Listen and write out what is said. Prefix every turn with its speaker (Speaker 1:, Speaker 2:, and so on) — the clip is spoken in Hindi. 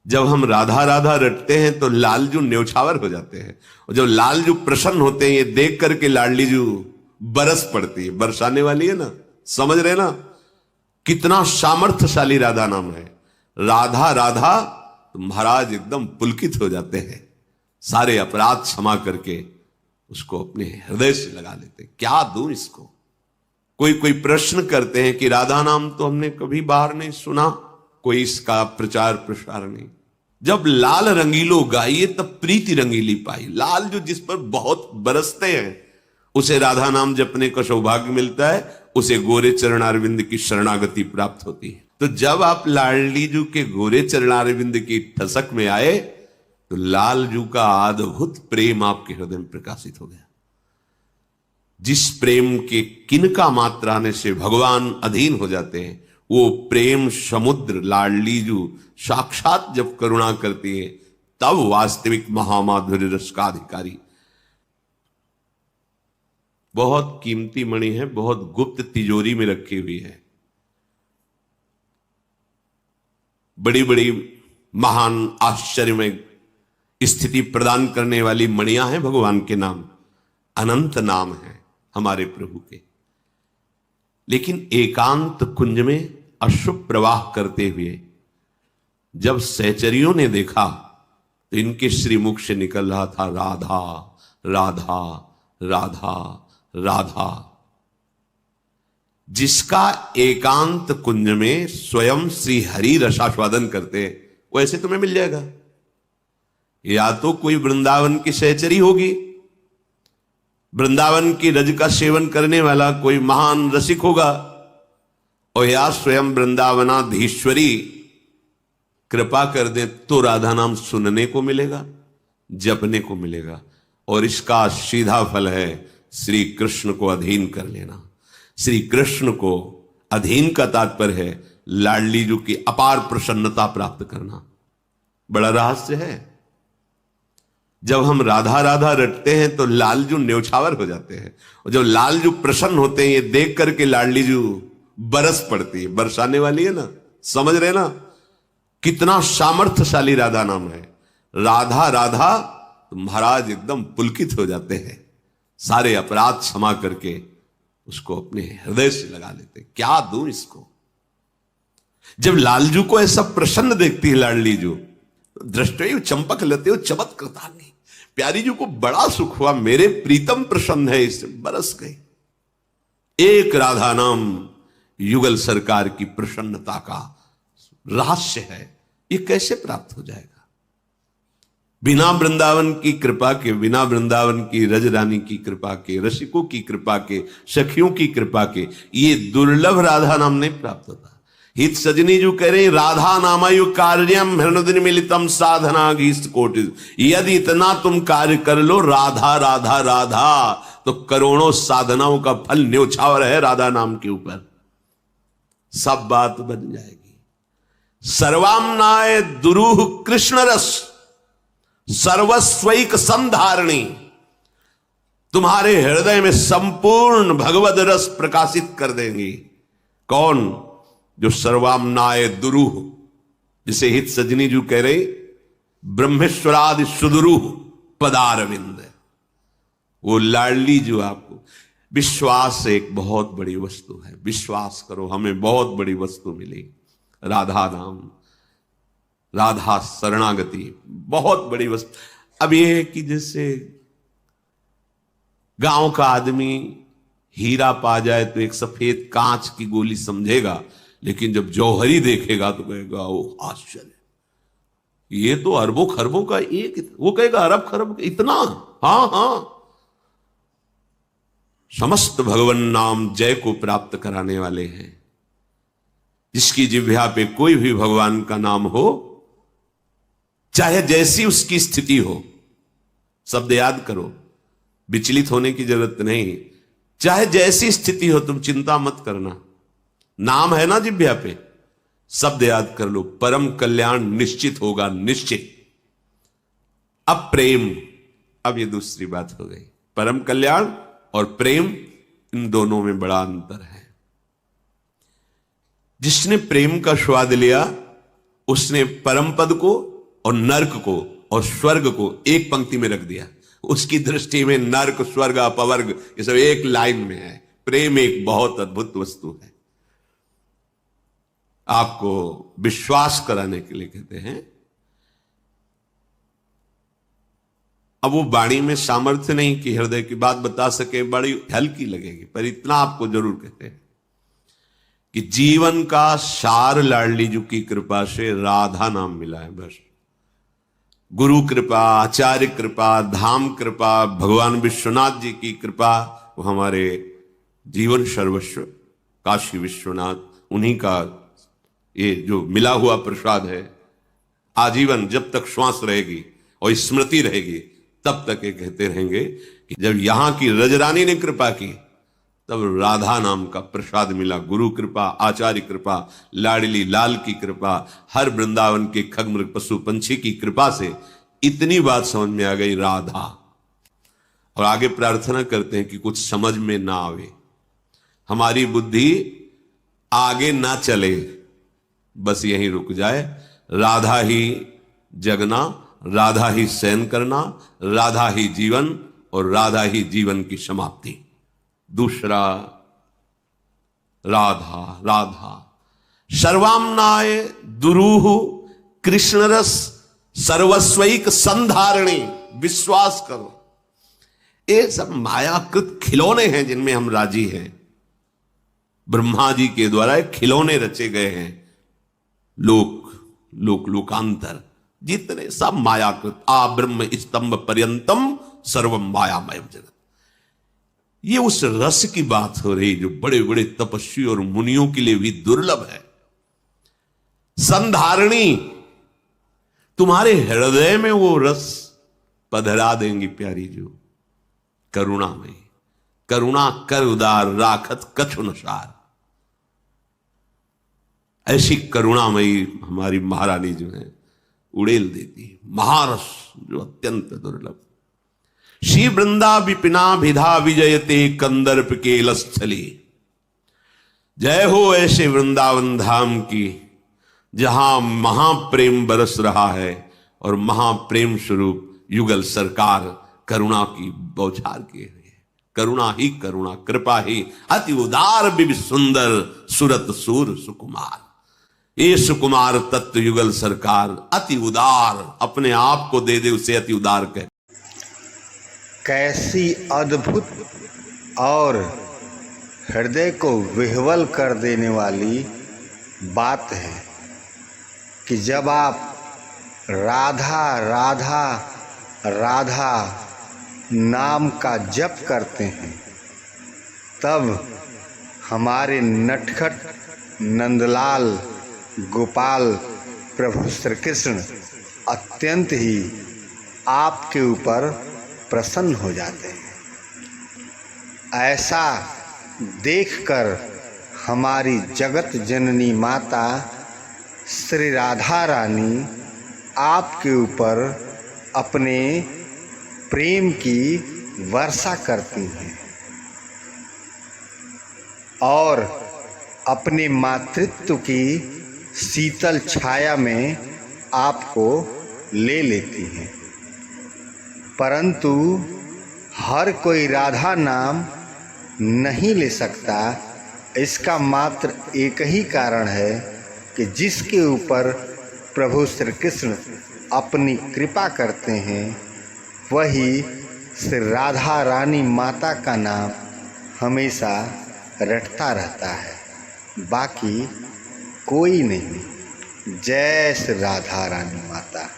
Speaker 1: जब हम राधा राधा रटते हैं तो लालजू न्यौछावर हो जाते हैं, और जब लालजू प्रसन्न होते हैं ये देख करके लाडलीजू बरस पड़ती है, बरसाने वाली है ना, समझ रहे ना कितना सामर्थ्यशाली राधा नाम है। राधा राधा तो महाराज एकदम पुलकित हो जाते हैं, सारे अपराध क्षमा करके उसको अपने हृदय से लगा लेते। क्या दूं इसको। कोई कोई प्रश्न करते हैं कि राधा नाम तो हमने कभी बाहर नहीं सुना, कोई इसका प्रचार प्रसार नहीं। जब लाल रंगीलो गाइए तब प्रीति रंगीली पाई। लाल जो जिस पर बहुत बरसते हैं उसे राधा नाम जपने का सौभाग्य मिलता है, उसे गोरे चरणारविंद की शरणागति प्राप्त होती है। तो जब आप लाडलीजू के गोरे चरणारविंद की ठसक में आए तो लालजू का अद्भुत प्रेम आपके हृदय में प्रकाशित हो गया। जिस प्रेम के किनका मात्रा आने से भगवान अधीन हो जाते हैं, वो प्रेम समुद्र लाडलीजू साक्षात जब करुणा करती है तब वास्तविक महामाधुर्य रस का अधिकारी। बहुत कीमती मणि है, बहुत गुप्त तिजोरी में रखी हुई है। बड़ी बड़ी महान आश्चर्य में स्थिति प्रदान करने वाली मणियां हैं भगवान के नाम, अनंत नाम है हमारे प्रभु के। लेकिन एकांत कुंज में अशुभ प्रवाह करते हुए जब सहचरियों ने देखा तो इनके श्रीमुख से निकल रहा था राधा राधा राधा राधा। जिसका एकांत कुंज में स्वयं श्री हरि रसास्वादन करते वो ऐसे तुम्हें मिल जाएगा। या तो कोई वृंदावन की सहचरी होगी, वृंदावन की रज का सेवन करने वाला कोई महान रसिक होगा, और या स्वयं वृंदावनाधीश्वरी कृपा कर दे तो राधा नाम सुनने को मिलेगा, जपने को मिलेगा। और इसका सीधा फल है श्री कृष्ण को अधीन कर लेना। श्री कृष्ण को अधीन का तात्पर्य है लाडलीजू की अपार प्रसन्नता प्राप्त करना। बड़ा रहस्य है। जब हम राधा राधा रटते हैं तो लालजू न्यौछावर हो जाते हैं, और जब लालजू प्रसन्न होते हैं ये देख करके लाडलीजू बरस पड़ती है, बरसाने वाली है ना, समझ रहे ना कितना सामर्थ्यशाली राधा नाम है। राधा राधा तो महाराज एकदम पुलकित हो जाते हैं, सारे अपराध क्षमा करके उसको अपने हृदय से लगा लेते। क्या दूं इसको। जब लालजू को ऐसा प्रसन्न देखती है लाडलीजू, दृष्टि चंपक लेते हो चमत करता नहीं। प्यारी जी को बड़ा सुख हुआ, मेरे प्रीतम प्रसन्न है, इससे बरस गए। एक राधा नाम युगल सरकार की प्रसन्नता का रहस्य है। ये कैसे प्राप्त हो जाएगा। बिना वृंदावन की कृपा के, बिना वृंदावन की रज रानी की कृपा के, रसिकों की कृपा के, सखियों की कृपा के ये दुर्लभ राधा नाम नहीं प्राप्त होता। हित सजनी जो कह रहे राधा नामायु कार्यम हृदय मिलितम साधना गीस्त कोटि। यदि इतना तुम कार्य कर लो राधा राधा राधा तो करोड़ों साधनाओं का फल न्यौछावर है राधा नाम के ऊपर। सब बात बन जाएगी। सर्वाम्नाय दुरूह कृष्ण रस सर्वस्वैक संधारणी। तुम्हारे हृदय में संपूर्ण भगवद रस प्रकाशित कर देंगी। कौन? जो सर्वाम्नाय दुरूह, जिसे हित सजनी जो कह रहे ब्रह्मेश्वरादि सुदुरूह पदारविंद, वो लाडली जो आपको विश्वास एक बहुत बड़ी वस्तु है। विश्वास करो हमें बहुत बड़ी वस्तु मिली। राधा नाम, राधा शरणागति बहुत बड़ी वस्तु। अब यह है कि जैसे गांव का आदमी हीरा पा जाए तो एक सफेद कांच की गोली समझेगा, लेकिन जब जौहरी देखेगा तो कहेगा ओ आश्चर्य, ये तो अरबों खरबों का एक, वो कहेगा अरब खरब इतना। हाँ हाँ, समस्त भगवान नाम जय को प्राप्त कराने वाले हैं। जिसकी जिह्वा पे कोई भी भगवान का नाम हो, चाहे जैसी उसकी स्थिति हो, शब्द याद करो, विचलित होने की जरूरत नहीं। चाहे जैसी स्थिति हो तुम चिंता मत करना, नाम है ना जिह्वा पे, शब्द याद कर लो, परम कल्याण निश्चित होगा, निश्चित। अब प्रेम, अब ये दूसरी बात हो गई। परम कल्याण और प्रेम, इन दोनों में बड़ा अंतर है। जिसने प्रेम का स्वाद लिया उसने परम पद को और नर्क को और स्वर्ग को एक पंक्ति में रख दिया। उसकी दृष्टि में नर्क, स्वर्ग, अपवर्ग ये सब एक लाइन में है। प्रेम एक बहुत अद्भुत वस्तु है। आपको विश्वास कराने के लिए कहते हैं। अब वो वाणी में सामर्थ्य नहीं कि हृदय की बात बता सके, बड़ी हल्की लगेगी, पर इतना आपको जरूर कहते हैं कि जीवन का सार लाडली जी की कृपा से राधा नाम मिला है। बस गुरु कृपा, आचार्य कृपा, धाम कृपा, भगवान विश्वनाथ जी की कृपा, वो हमारे जीवन सर्वस्व काशी विश्वनाथ, उन्हीं का ये जो मिला हुआ प्रसाद है। आजीवन जब तक श्वास रहेगी और स्मृति रहेगी तब तक ये कहते रहेंगे कि जब यहां की रजरानी ने कृपा की तब राधा नाम का प्रसाद मिला। गुरु कृपा, आचार्य कृपा, लाडली लाल की कृपा, हर वृंदावन के खगमृग पशु पंछी की कृपा से इतनी बात समझ में आ गई राधा। और आगे प्रार्थना करते हैं कि कुछ समझ में ना आवे, हमारी बुद्धि आगे ना चले, बस यहीं रुक जाए। राधा ही जगना, राधा ही शयन करना, राधा ही जीवन और राधा ही जीवन की समाप्ति। दूसरा राधा राधा सर्वाम्नाय दुरूह कृष्णरस सर्वस्वैक संधारणी। विश्वास करो, ये सब मायाकृत खिलौने हैं जिनमें हम राजी हैं। ब्रह्मा जी के द्वारा खिलौने रचे गए हैं। लोकांतर जितने सब मायाकृत, आ ब्रह्म स्तंभ पर्यंतम सर्वम मायामय जगत। ये उस रस की बात हो रही जो बड़े बड़े तपस्वी और मुनियों के लिए भी दुर्लभ है। संधारणी, तुम्हारे हृदय में वो रस पधरा देंगी प्यारी जो करुणामयी। करुणा कर उदार राखत कछु न सार। ऐसी करुणामयी हमारी महारानी जो है उड़ेल देती है। महारस जो अत्यंत दुर्लभ। श्री वृंदा विपिना विधा विजयते कंदर्प केल स्थली। जय हो ऐसे वृंदावन धाम की जहां महाप्रेम बरस रहा है और महाप्रेम स्वरूप युगल सरकार करुणा की बौछार किए हुए है। करुणा ही करुणा, कृपा ही अति उदार बिब सुंदर सुरत सूर सुकुमार। ये सुकुमार तत्व युगल सरकार अति उदार, अपने आप को दे दे उसे अति उदार कह।
Speaker 2: कैसी अद्भुत और हृदय को विह्वल कर देने वाली बात है कि जब आप राधा राधा राधा नाम का जप करते हैं तब हमारे नटखट नंदलाल गोपाल प्रभु श्री कृष्ण अत्यंत ही आपके ऊपर प्रसन्न हो जाते हैं। ऐसा देखकर हमारी जगत जननी माता श्री राधा रानी आपके ऊपर अपने प्रेम की वर्षा करती हैं और अपने मातृत्व की शीतल छाया में आपको ले लेती हैं। परंतु हर कोई राधा नाम नहीं ले सकता। इसका मात्र एक ही कारण है कि जिसके ऊपर प्रभु श्री कृष्ण अपनी कृपा करते हैं वही श्री राधा रानी माता का नाम हमेशा रटता रहता है, बाकी कोई नहीं। जय श्री राधा रानी माता।